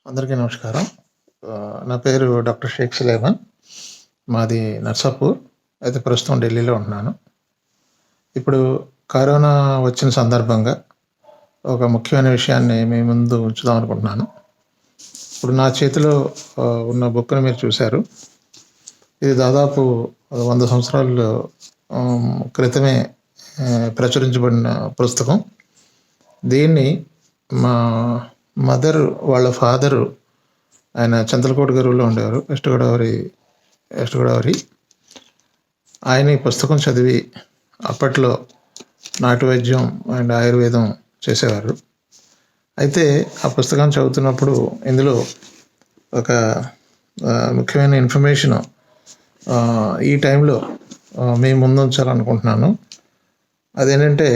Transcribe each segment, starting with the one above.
అందరికీ నమస్కారం. నా పేరు డాక్టర్ షేక్ సులేమాన్. మాది నర్సాపూర్. అయితే ప్రస్తుతం ఢిల్లీలో ఉంటున్నాను. ఇప్పుడు కరోనా వచ్చిన సందర్భంగా ఒక ముఖ్యమైన విషయాన్ని మీ ముందు ఉంచుదాం అనుకుంటున్నాను. ఇప్పుడు నా చేతిలో ఉన్న బుక్‌ని మీరు చూసారు. ఇది దాదాపు 100 సంవత్సరాలు క్రితమే ప్రచురించబడిన పుస్తకం. దీన్ని మా మదర్ వాళ్ళ ఫాదరు ఆయన చింతలకోట గరువులో ఉండేవారు. వెస్ట్ గోదావరి. ఆయన ఈ పుస్తకం చదివి అప్పట్లో నాటు వైద్యం అండ్ ఆయుర్వేదం చేసేవారు. అయితే ఆ పుస్తకాన్ని చదువుతున్నప్పుడు ఇందులో ఒక ముఖ్యమైన ఇన్ఫర్మేషన్ ఈ టైంలో మీ ముందు ఉంచాలనుకుంటున్నాను. అదేంటంటే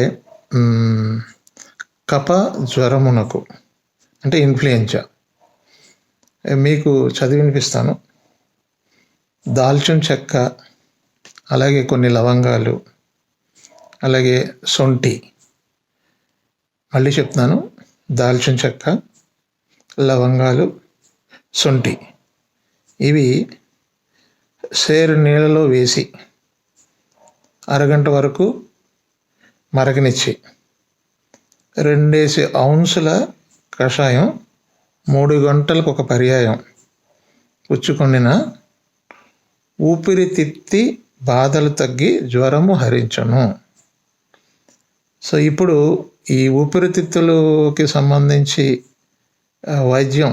కఫ జ్వరమునకు అంటే ఇన్ఫ్లుయెంజా. మీకు చదివి వినిపిస్తాను. దాల్చిన చెక్క, అలాగే కొన్ని లవంగాలు, అలాగే సొంఠి. మళ్ళీ చెప్తున్నాను, దాల్చిన చెక్క, లవంగాలు, సొంఠి. ఇవి సేరు నీళ్ళలో వేసి అరగంట వరకు మరగనిచ్చి 2 ఔన్సుల కషాయం 3 గంటలకు ఒక పర్యాయం పుచ్చుకొనిన ఊపిరితిత్తి బాధలు తగ్గి జ్వరము హరించును. సో ఇప్పుడు ఈ ఊపిరితిత్తులకి సంబంధించి వైద్యం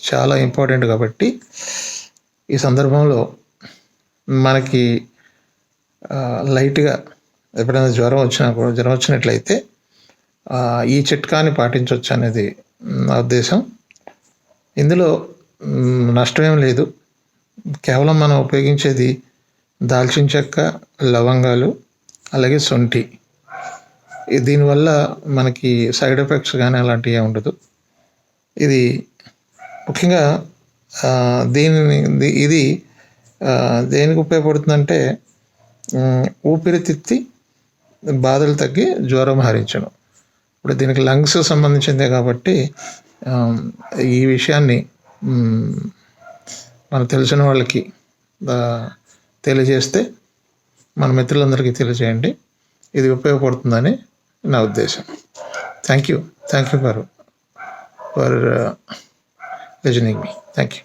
చాలా ఇంపార్టెంట్ కాబట్టి ఈ సందర్భంలో మనకి లైట్గా ఎప్పుడైనా జ్వరం వచ్చినట్లయితే ఈ చిట్కాని పాటించవచ్చు అనేది నా ఉద్దేశం. ఇందులో నష్టమేం లేదు. కేవలం మనం ఉపయోగించేది దాల్చిన చెక్క, లవంగాలు, అలాగే సొంఠి. దీనివల్ల మనకి సైడ్ ఎఫెక్ట్స్ కానీ అలాంటివి ఏమి ఉండదు. ఇది ముఖ్యంగా ఇది దేనికి ఉపయోగపడుతుందంటే ఊపిరితిత్తి బాధలు తగ్గి జ్వరం హరించను. ఇప్పుడు దీనికి లంగ్స్ సంబంధించిందే కాబట్టి ఈ విషయాన్ని మనకు తెలిసిన వాళ్ళకి తెలియజేస్తే, మన మిత్రులందరికీ తెలియజేయండి. ఇది ఉపయోగపడుతుందని నా ఉద్దేశం. Thank you for listening me. Thank you.